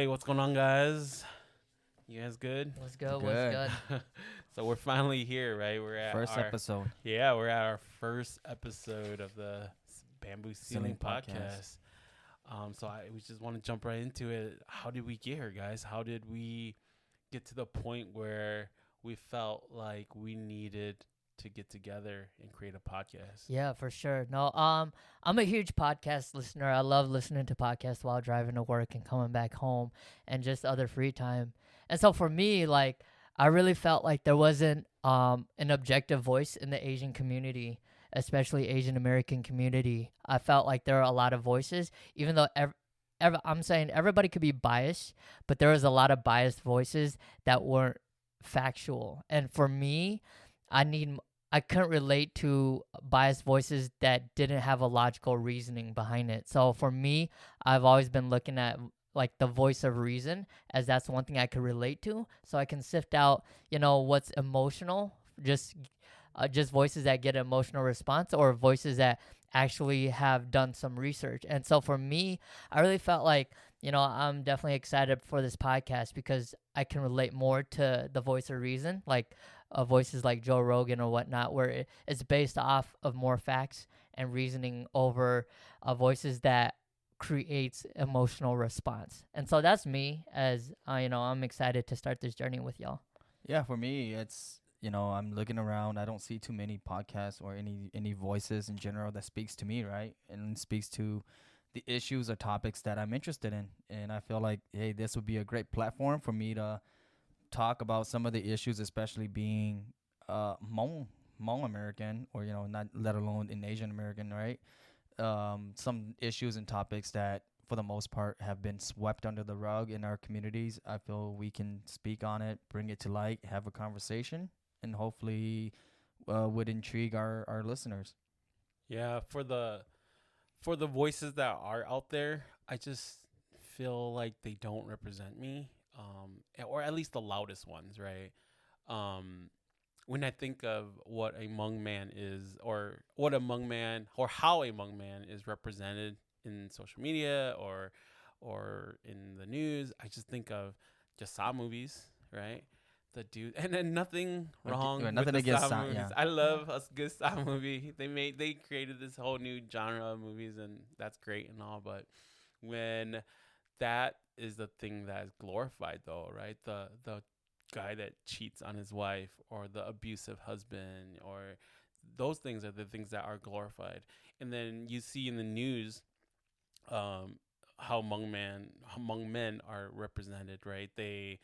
Hey, what's going on, guys? You guys good? What's good? What's Good. good? So we're finally here, right? First episode. we're at our first episode of the Bamboo Ceiling Ceiling Podcast. podcast. We just want to jump right into it. How did we get here, guys? How did we get to the point where we felt like we needed to get together and create a podcast? Yeah, for sure. No, I'm a huge podcast listener. I love listening to podcasts while driving to work and coming back home and just other free time. And so for me, like, I really felt like there wasn't an objective voice in the Asian community, especially Asian American community. I felt like there are a lot of voices, even though I'm saying everybody could be biased, but there was a lot of biased voices that weren't factual. And for me, I couldn't relate to biased voices that didn't have a logical reasoning behind it. So for me, I've always been looking at like the voice of reason, as that's one thing I could relate to. So I can sift out, what's emotional, just voices that get an emotional response, or voices that actually have done some research. And so for me, I really felt like, I'm definitely excited for this podcast because I can relate more to the voice of reason, like voices like Joe Rogan or whatnot, where it's based off of more facts and reasoning over voices that creates emotional response. And so that's me, as I'm excited to start this journey with y'all. Yeah, for me, it's I'm looking around. I don't see too many podcasts or any voices in general that speaks to me, right? And speaks to the issues or topics that I'm interested in. And I feel like, hey, this would be a great platform for me to talk about some of the issues, especially being Hmong American, or not let alone in Asian American, right? Some issues and topics that for the most part have been swept under the rug in our communities. I feel we can speak on it, bring it to light, have a conversation, and hopefully would intrigue our listeners. Yeah, for the voices that are out there, I just feel like they don't represent me, or at least the loudest ones, right? When I think of what a Hmong man is, or what a Hmong man, or how a Hmong man is represented in social media or in the news, I just think of just Saw movies, right? The dude, and then nothing wrong with Nothing the against Saw Sa- movies. yeah. I love a good Saw movie. They created this whole new genre of movies, and that's great and all. But when that is the thing that is glorified, though, right? The guy that cheats on his wife, or the abusive husband, or those things are the things that are glorified. And then you see in the news, how Hmong men are represented, right? They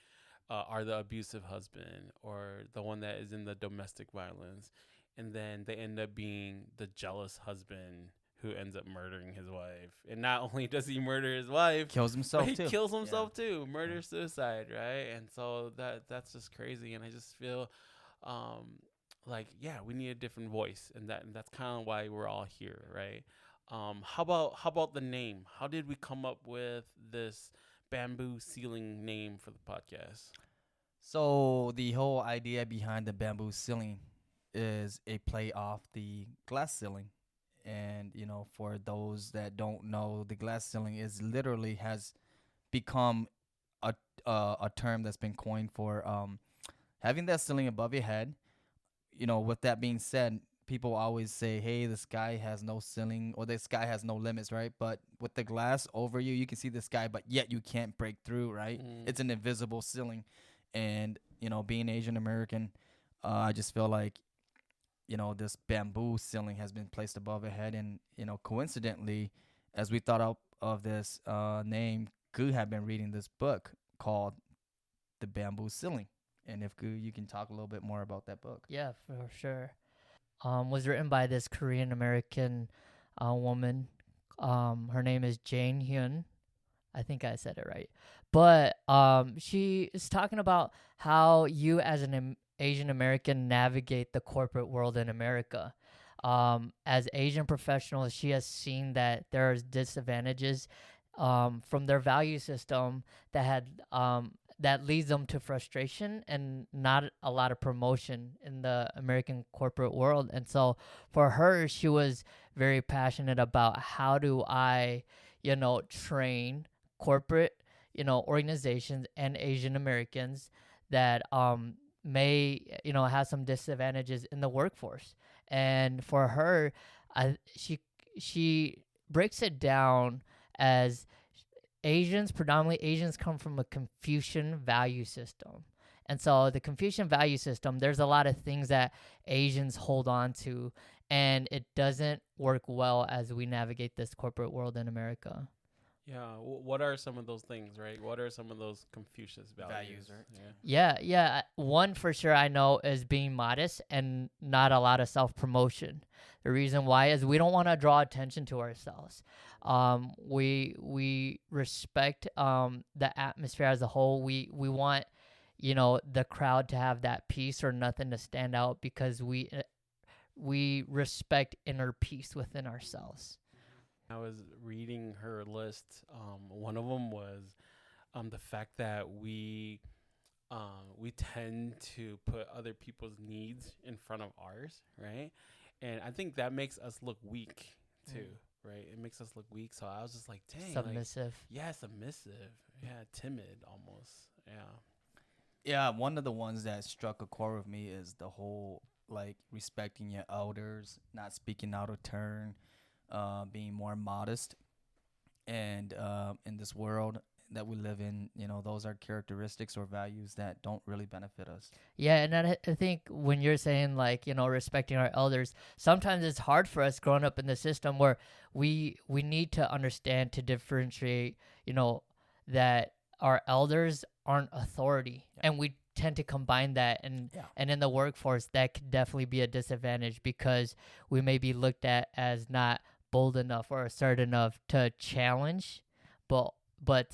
are the abusive husband, or the one that is in the domestic violence, and then they end up being the jealous husband who ends up murdering his wife. And not only does he murder his wife, Kills but himself he too. kills himself too. Murder suicide, right? And so that's just crazy. And I just feel like, yeah, we need a different voice, and that's kind of why we're all here, right? How about the name? How did we come up with this bamboo ceiling name for the podcast? So the whole idea behind the bamboo ceiling is a play off the glass ceiling. And for those that don't know, the glass ceiling is literally has become a a term that's been coined for having that ceiling above your head. With that being said, people always say, "Hey, the sky has no ceiling, or the sky has no limits," right? But with the glass over you, you can see the sky, but yet you can't break through, right? Mm. It's an invisible ceiling. And being Asian American, I just feel like this bamboo ceiling has been placed above our head. And coincidentally, as we thought of this name, Gu had been reading this book called The Bamboo Ceiling. And if Gu, you can talk a little bit more about that book. Yeah, for sure. Was written by this Korean American woman. Her name is Jane Hyun. I think I said it right. But she is talking about how you, as an Asian American, navigate the corporate world in America. As Asian professionals, she has seen that there is disadvantages from their value system that leads them to frustration and not a lot of promotion in the American corporate world. And so for her, she was very passionate about how do I, train corporate, organizations and Asian Americans that may have some disadvantages in the workforce. And for her, she breaks it down as predominantly Asians, come from a Confucian value system. And so the Confucian value system, there's a lot of things that Asians hold on to, and it doesn't work well as we navigate this corporate world in America. Yeah. What are some of those things, right? What are some of those Confucius values? right? Yeah. One for sure I know is being modest and not a lot of self promotion. The reason why is we don't want to draw attention to ourselves. We respect the atmosphere as a whole. We want the crowd to have that peace or nothing to stand out, because we respect inner peace within ourselves. I was reading her list. One of them was the fact that we tend to put other people's needs in front of ours, right? And I think that makes us look weak too, right? It makes us look weak. So I was just like, dang, Submissive. Submissive, timid almost, Yeah, one of the ones that struck a chord with me is the whole like respecting your elders, not speaking out of turn, being more modest, and in this world that we live in, those are characteristics or values that don't really benefit us. Yeah, and I think when you're saying like respecting our elders, sometimes it's hard for us growing up in the system where we need to understand to differentiate, that our elders aren't authority, and we tend to combine that, and in the workforce that could definitely be a disadvantage, because we may be looked at as not bold enough or assertive enough to challenge, but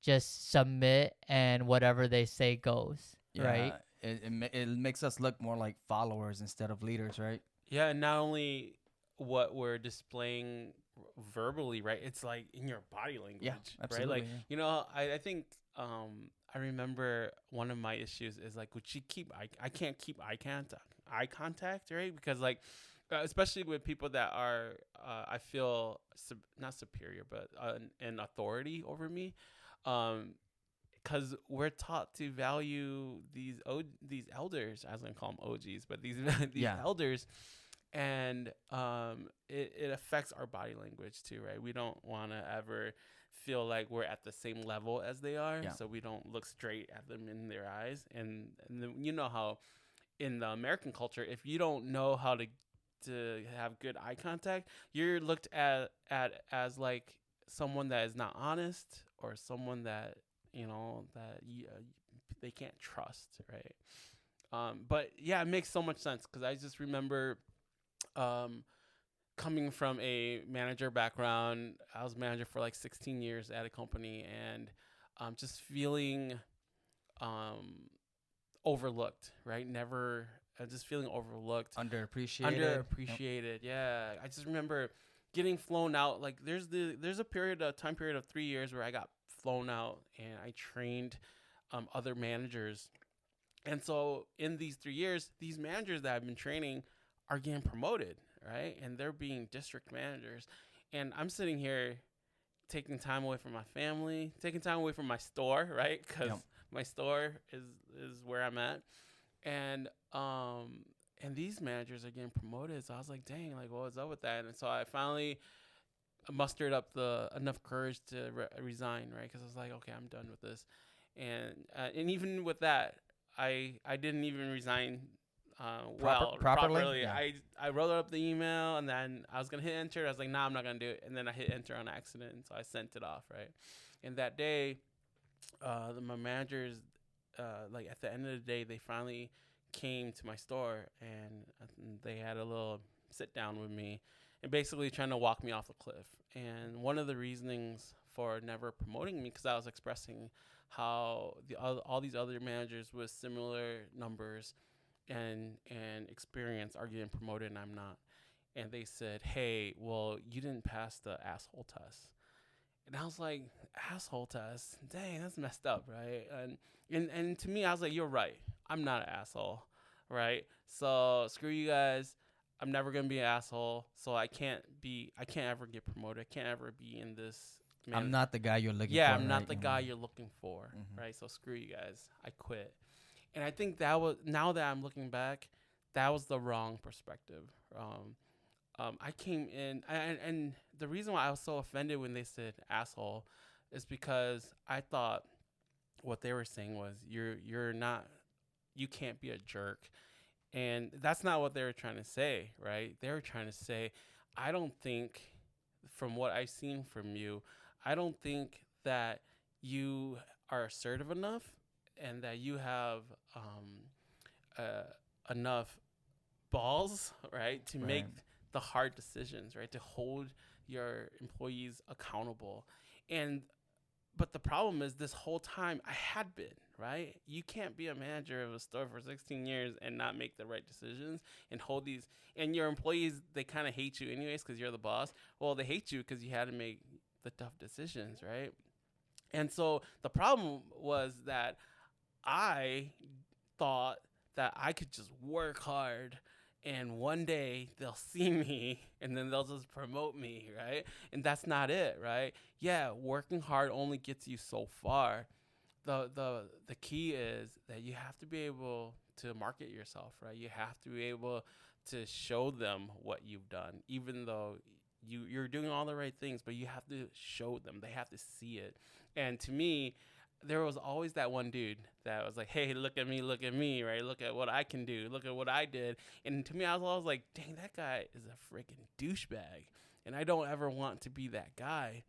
just submit, and whatever they say goes. Right. It makes us look more like followers instead of leaders, right? Yeah. And not only what we're displaying verbally, right? It's like in your body language, absolutely, right? Like, I think I remember one of my issues is like, would she keep I can't keep eye contact, right? Because like, especially with people that are I feel not superior, but in authority over me, because we're taught to value these elders. I was gonna call them OGs, but these elders, and it affects our body language too, right? We don't want to ever feel like we're at the same level as they are, so we don't look straight at them in their eyes. And then, how in the American culture, if you don't know how to have good eye contact, you're looked at as like someone that is not honest, or someone that they can't trust, right? But yeah, it makes so much sense, because I just remember coming from a manager background. I was manager for like 16 years at a company, and just feeling overlooked, right? Never just feeling overlooked, underappreciated. Yeah, I just remember getting flown out. Like there's a time period of 3 years where I got flown out, and I trained other managers. And so in these 3 years, these managers that I've been training are getting promoted, right? And they're being district managers, and I'm sitting here taking time away from my family, taking time away from my store, right? Because my store is where I'm at. And these managers are getting promoted. So I was like, dang, like, what was up with that? And so I finally mustered up enough courage to resign, right? Because I was like, okay, I'm done with this. And even with that, I didn't even resign properly. Yeah. I wrote up the email, and then I was gonna hit enter. I was like, nah, I'm not gonna do it. And then I hit enter on accident, and so I sent it off, right? And that day, my managers, like at the end of the day, they finally came to my store, and they had a little sit down with me, and basically trying to walk me off the cliff. And one of the reasonings for never promoting me, because I was expressing how all these other managers with similar numbers and experience are getting promoted, and I'm not. And they said, hey, well, you didn't pass the asshole test. And I was like, asshole test? Dang, that's messed up, right? And to me, I was like, you're right. I'm not an asshole, right? So screw you guys. I'm never gonna be an asshole. So I can't ever get promoted. I can't ever be in this I'm not the guy you're looking yeah, for. I'm not right? the guy you're looking for, Mhm. right? So screw you guys. I quit. And I think that was, now that I'm looking back, that was the wrong perspective. I came in, and the reason why I was so offended when they said asshole is because I thought what they were saying was you're not, you can't be a jerk, and that's not what they were trying to say, right? They were trying to say, I don't think, from what I've seen from you, I don't think that you are assertive enough and that you have enough balls, right, to make Right. the hard decisions, right, to hold your employees accountable. And but the problem is, this whole time I had been, right? You can't be a manager of a store for 16 years and not make the right decisions and hold these. And your employees, they kind of hate you anyways because you're the boss. Well, they hate you because you had to make the tough decisions, right? And so the problem was that I thought that I could just work hard and one day they'll see me and then they'll just promote me, right? And that's not it, right? Yeah, working hard only gets you so far. The key is that you have to be able to market yourself, right? You have to be able to show them what you've done, even though you're doing all the right things, but you have to show them. They have to see it. And to me, there was always that one dude that was like, "Hey, look at me, right? Look at what I can do. Look at what I did." And to me, I was always like, "Dang, that guy is a freaking douchebag," and I don't ever want to be that guy.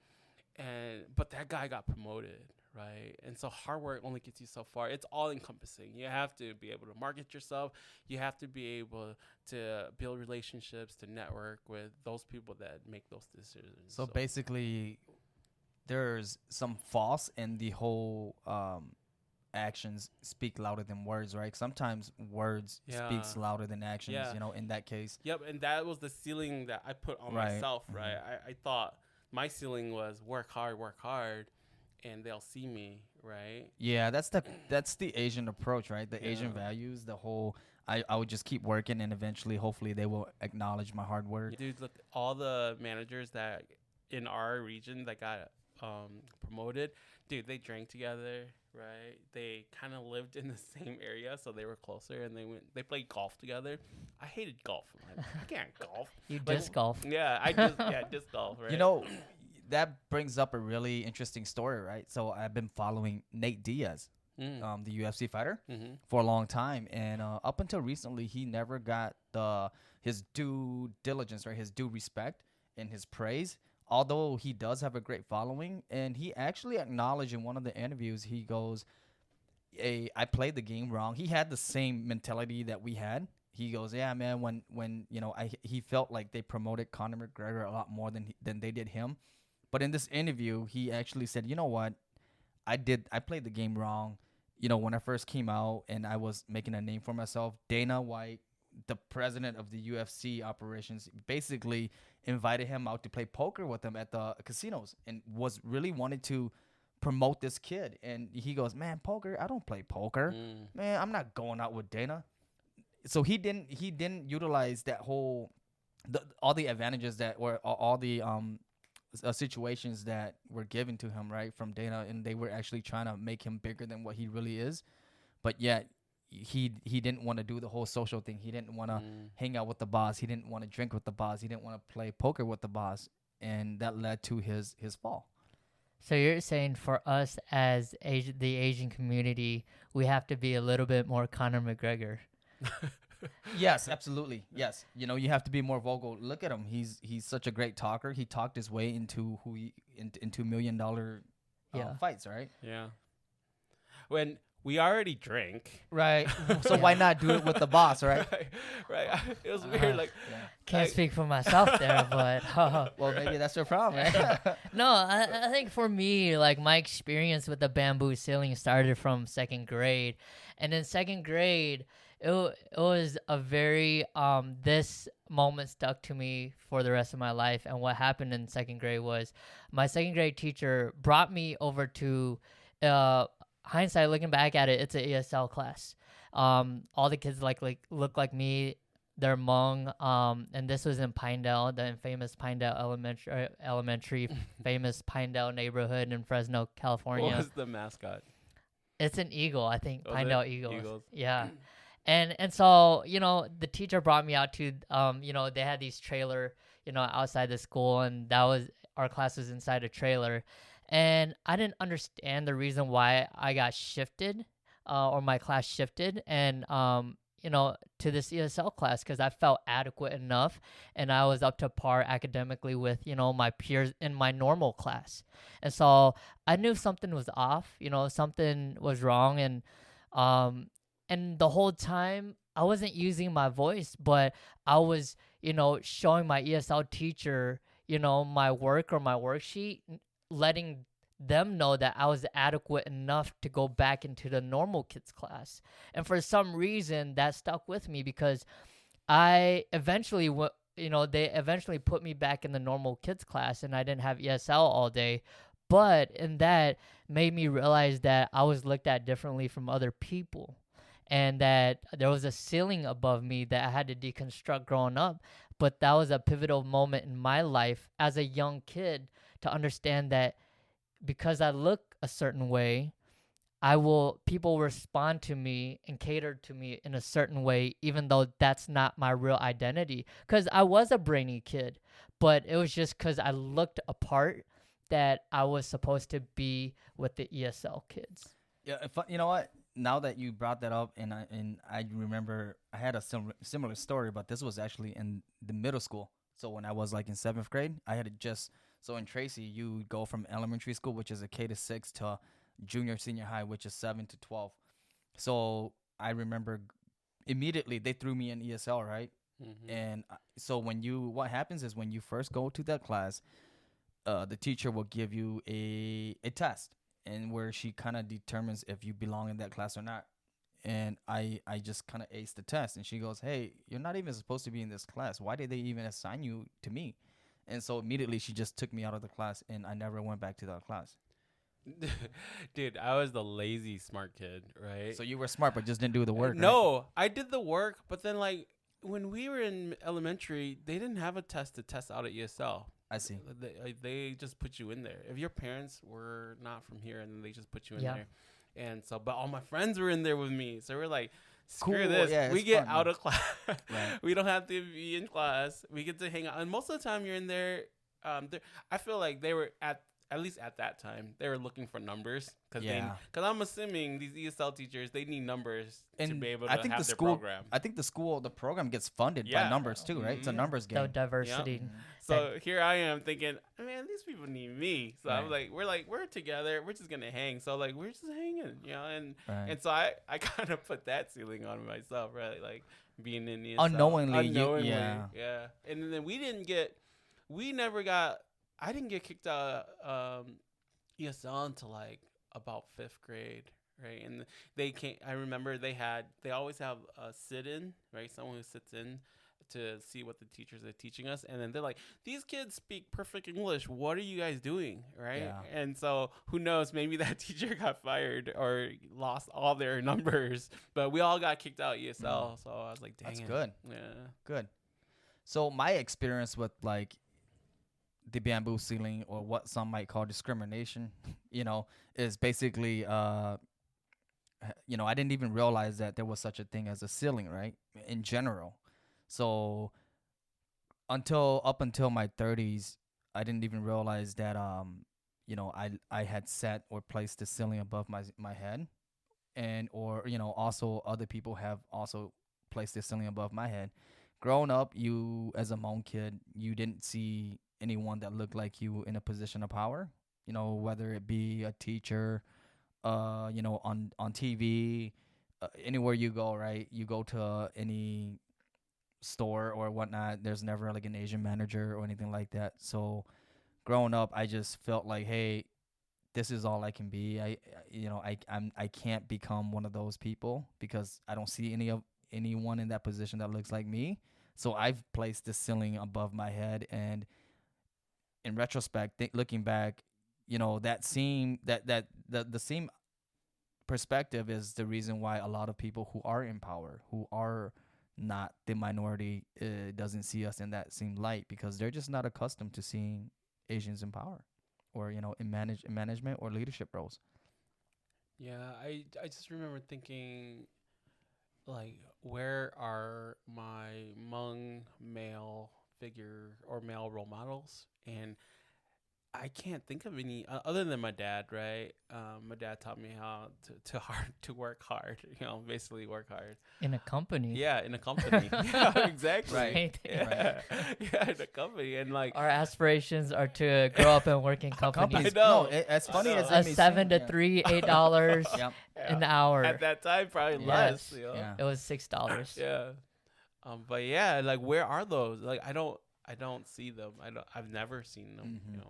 And but that guy got promoted, right? And so hard work only gets you so far. It's all encompassing. You have to be able to market yourself. You have to be able to build relationships, to network with those people that make those decisions. So basically, there's some false in the whole actions speak louder than words, right? Sometimes words speaks louder than actions, Yeah. you know, in that case. Yep, and that was the ceiling that I put on Right. myself, right? I thought my ceiling was work hard, and they'll see me, right? Yeah, that's the Asian approach, right? The Asian Yeah. values, the whole I would just keep working and eventually hopefully they will acknowledge my hard work. Dude, look, all the managers that in our region that got promoted, dude, they drank together, right? They kind of lived in the same area, so they were closer, and they played golf together. I hated golf. I can't golf. You Like, disc golf. Yeah, disc golf, right? You know, that brings up a really interesting story, right? So I've been following Nate Diaz, the UFC fighter, for a long time, and up until recently, he never got his due diligence, right? His due respect and his praise. Although he does have a great following, and he actually acknowledged in one of the interviews, he goes, "Hey, I played the game wrong." He had the same mentality that we had. He goes, "Yeah, man, when you know, he felt like they promoted Conor McGregor a lot more than they did him." But in this interview, he actually said, "You know what? I played the game wrong. You know, when I first came out and I was making a name for myself, Dana White, the president of the UFC operations, basically invited him out to play poker with him at the casinos and was really wanted to promote this kid." And he goes, "Man, poker, I don't play poker. Man, I'm not going out with Dana." So he didn't utilize that whole all the advantages that were all the situations that were given to him, right, from Dana, and they were actually trying to make him bigger than what he really is. But yet he didn't want to do the whole social thing. He didn't want to hang out with the boss. He didn't want to drink with the boss. He didn't want to play poker with the boss, and that led to his fall. So you're saying for us as the Asian community, we have to be a little bit more Conor McGregor. Yes, absolutely. Yes, you know, you have to be more vocal. Look at him. He's such a great talker. He talked his way into into $1 million fights, right? Yeah. When we already drank. Right. So why not do it with the boss, right? Right. It was weird. Like, Can't speak for myself there, but well, maybe that's your problem. Right? no, I think for me, like my experience with the bamboo ceiling started from second grade, and in second grade, it was a very this moment stuck to me for the rest of my life. And what happened in second grade was my second grade teacher brought me over to hindsight looking back at it, it's an ESL class. All the kids like look like me. their Hmong, and this was in Pinedale, the infamous Pinedale Elementary, famous Pinedale neighborhood in Fresno, What California. was the mascot? It's an eagle, I think. Was it Pinedale Eagles. Eagles? Yeah. And so, the teacher brought me out to they had these trailer, outside the school, and that was our class was inside a trailer. And I didn't understand the reason why I got shifted, or my class shifted, and to this ESL class, because I felt adequate enough and I was up to par academically with, my peers in my normal class. And so I knew something was off, something was wrong. And the whole time I wasn't using my voice, but I was, showing my ESL teacher, my work or my worksheet, letting them know that I was adequate enough to go back into the normal kids class. And for some reason that stuck with me, because I eventually they eventually put me back in the normal kids class, and I didn't have ESL all day. But in that made me realize that I was looked at differently from other people, and that there was a ceiling above me that I had to deconstruct growing up. But that was a pivotal moment in my life as a young kid to understand that because I look a certain way, people respond to me and cater to me in a certain way, even though that's not my real identity. Because I was a brainy kid, but it was just because I looked a part that I was supposed to be with the ESL kids. Yeah, you know what? Now that you brought that up, and I remember I had a similar story, but this was actually in the middle school. So when I was like in 7th grade, I had to just so in Tracy, you go from elementary school, which is a K to 6, to junior senior high, which is 7 to 12. So I remember immediately they threw me in ESL, right? And so what happens is when you first go to that class, the teacher will give you a test, and where she kind of determines if you belong in that class or not. And I just kind of aced the test, and she goes, "Hey, you're not even supposed to be in this class. Why did they even assign you to me?" And so immediately she just took me out of the class, and I never went back to that class. Dude, I was the lazy smart kid, right? So you were smart, but just didn't do the work. No, I did the work, but then like when we were in elementary, they didn't have a test to test out at ESL. I see. They just put you in there. If your parents were not from here, and then they just put you in Yeah. there. And so, but all my friends were in there with me, so we're like, screw Cool, this. yeah, We it's get fun, out man. of class. Right. We don't have to be in class. We get to hang out. And most of the time, you're in there. I feel like they were at least at that time, they were looking for numbers because Yeah. I'm assuming these ESL teachers, they need numbers to And be able to I think have the their school, program. I think the program gets funded Yeah. by numbers too, right? It's a Mhm. numbers The game. diversity. So here I am thinking, man, these people need me. So I'm Right. we're together. We're just gonna hang. So like, we're just hanging, and Right. and so I kind of put that ceiling on myself, right? Like being in the Unknowingly, yeah. yeah. And then we never got. I didn't get kicked out ESL until like about 5th grade, right? And they can't. I remember they always have a sit-in, right? Someone who sits in to see what the teachers are teaching us, and then they're like, these kids speak perfect English, what are you guys doing, right? Yeah. And so who knows, maybe that teacher got fired or lost all their numbers, but we all got kicked out ESL. So I was like, dang, That's it. good. Yeah. Good. So my experience with like the bamboo ceiling, or what some might call discrimination, is basically I didn't even realize that there was such a thing as a ceiling, right? In general. So up until my 30s, I didn't even realize that I had set or placed the ceiling above my head, and or also other people have also placed the ceiling above my head. Growing up, you as a Hmong kid, you didn't see anyone that looked like you in a position of power. Whether it be a teacher, on TV, anywhere you go, right? You go to any store or whatnot, there's never like an Asian manager or anything like that. So growing up, I just felt like, hey, this is all I can be. I can't become one of those people because I don't see anyone in that position that looks like me. So I've placed the ceiling above my head, and in retrospect, looking back, that the same perspective is the reason why a lot of people who are in power, who are not the minority doesn't see us in that same light because they're just not accustomed to seeing Asians in power or in management or leadership roles. Yeah, I just remember thinking, like, where are my Hmong male figure or male role models? And I can't think of any other than my dad. Right, my dad taught me how to work hard. Basically work hard. In a company. Yeah, in a company. Yeah, exactly. Right. Yeah, yeah, in a company, and like Our aspirations are to grow up and work in companies. I know. As funny I as know. it A may 7 to seem, 3, $8 yeah. an hour. At that time, probably Yes. less. You know? Yeah. It was $6. Yeah. But yeah, like where are those? Like I don't see them. I've never seen them. Mhm.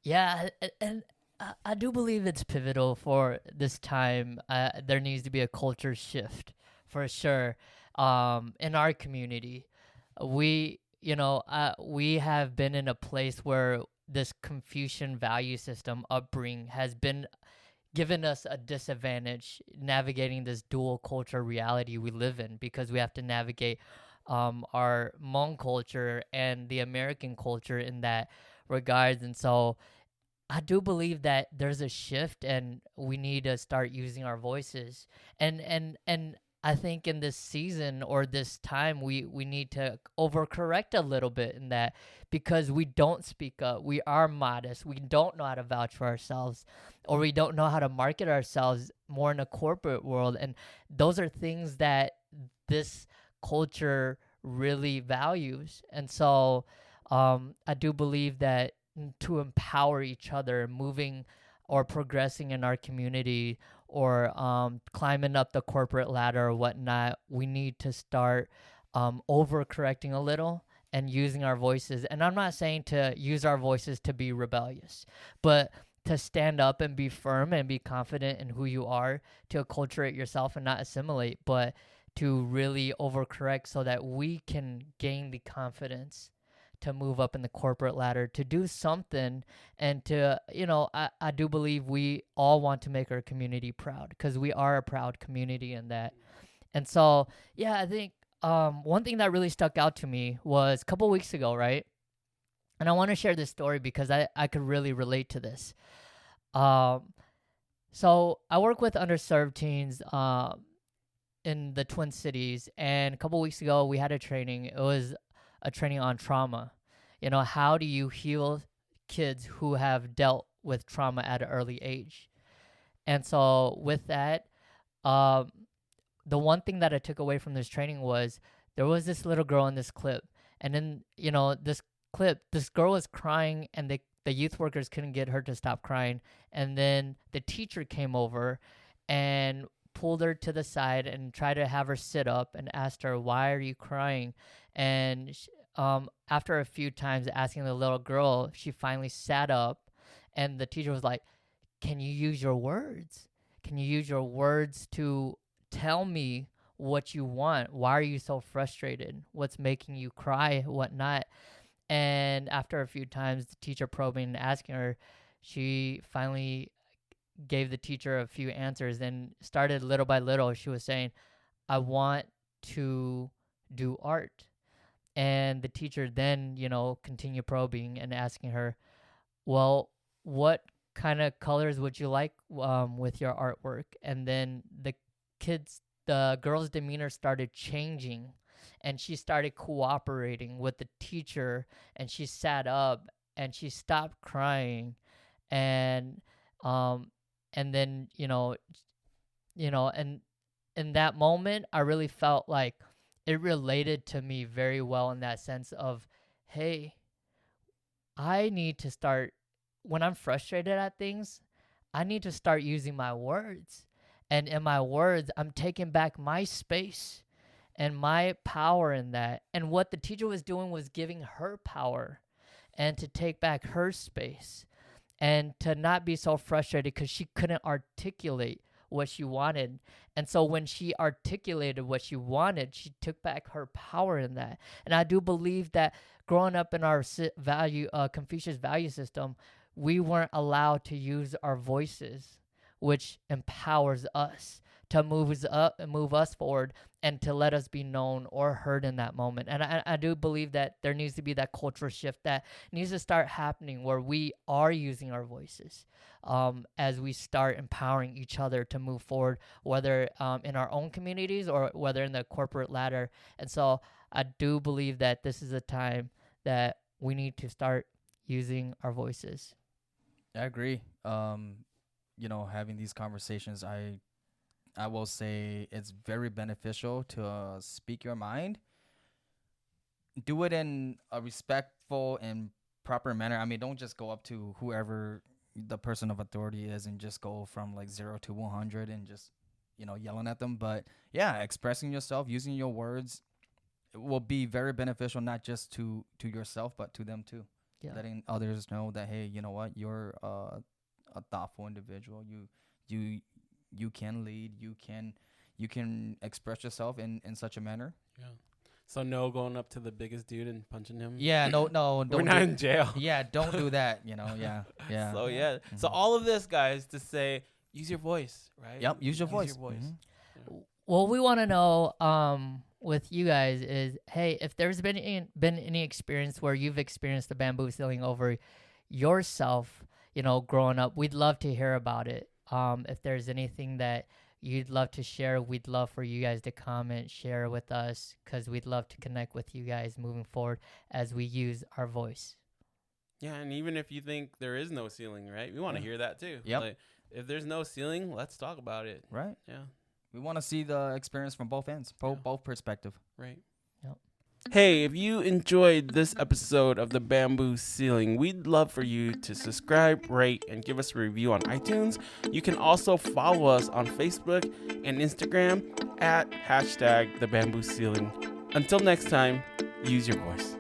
Yeah, and I do believe it's pivotal for this time. There needs to be a culture shift for sure. In our community, we have been in a place where this Confucian value system upbringing has been given us a disadvantage navigating this dual culture reality we live in because we have to navigate our Hmong culture and the American culture in that regards. And so I do believe that there's a shift and we need to start using our voices. And I think in this season or this time we need to overcorrect a little bit in that because we don't speak up. We are modest. We don't know how to vouch for ourselves or we don't know how to market ourselves more in a corporate world. And those are things that this culture really values. And so I do believe that to empower each other, moving or progressing in our community or climbing up the corporate ladder or whatnot, we need to start overcorrecting a little and using our voices. And I'm not saying to use our voices to be rebellious, but to stand up and be firm and be confident in who you are, to acculturate yourself and not assimilate, but to really overcorrect so that we can gain the confidence to move up in the corporate ladder, to do something, and to, I do believe we all want to make our community proud because we are a proud community in that. And so, yeah, I think one thing that really stuck out to me was a couple weeks ago, right? And I want to share this story because I could really relate to this. So I work with underserved teens in the Twin Cities, and a couple weeks ago we had a training. It was a training on trauma. How do you heal kids who have dealt with trauma at an early age? And so with that, the one thing that I took away from this training was there was this little girl in this clip. And in, this clip, this girl was crying and the youth workers couldn't get her to stop crying. And then the teacher came over and pulled her to the side and tried to have her sit up and asked her, "Why are you crying?" And after a few times asking the little girl, she finally sat up, and the teacher was like, "Can you use your words? Can you use your words to tell me what you want? Why are you so frustrated? What's making you cry? Whatnot?" And after a few times, the teacher probing and asking her, she finally gave the teacher a few answers and started little by little. She was saying, "I want to do art." And the teacher then, continued probing and asking her, "Well, what kind of colors would you like with your artwork?" And then the girl's demeanor started changing, and she started cooperating with the teacher, and she sat up and she stopped crying, and then and in that moment, I really felt like it related to me very well in that sense of, hey, I need to start, when I'm frustrated at things, I need to start using my words. And in my words, I'm taking back my space and my power in that. And what the teacher was doing was giving her power and to take back her space and to not be so frustrated because she couldn't articulate what she wanted. And so when she articulated what she wanted, she took back her power in that. And I do believe that growing up in our Confucius value system, we weren't allowed to use our voices, which empowers us to move us forward, and to let us be known or heard in that moment. And I do believe that there needs to be that cultural shift that needs to start happening, where we are using our voices as we start empowering each other to move forward, whether in our own communities or whether in the corporate ladder. And so I do believe that this is a time that we need to start using our voices. I agree. Having these conversations, I will say it's very beneficial to speak your mind. Do it in a respectful and proper manner. I mean, don't just go up to whoever the person of authority is and just go from like 0 to 100 and just, yelling at them. But yeah, expressing yourself, using your words will be very beneficial, not just to yourself, but to them too. Yeah. Letting others know that, hey, you know what, you're a thoughtful individual. You can lead. You can express yourself in such a manner. Yeah. So no going up to the biggest dude and punching him. Yeah, no, don't. We're not in jail. Yeah, don't do that. Yeah. So yeah. Mhm. So all of this, guys, to say, use your voice, right? Yep, use your voice. Mhm. What we want to know with you guys is, hey, if there's been any experience where you've experienced the bamboo ceiling over yourself, growing up, we'd love to hear about it. If there's anything that you'd love to share, we'd love for you guys to comment, share with us, because we'd love to connect with you guys moving forward as we use our voice. Yeah, and even if you think there is no ceiling, right? We want to hear that too. Yep. Like, if there's no ceiling, let's talk about it. Right. Yeah. We want to see the experience from both ends, both perspective. Right. Yep. Hey, if you enjoyed this episode of the Bamboo Ceiling, we'd love for you to subscribe, rate, and give us a review on iTunes. You can also follow us on Facebook and Instagram at #TheBambooCeiling. Until next time, use your voice.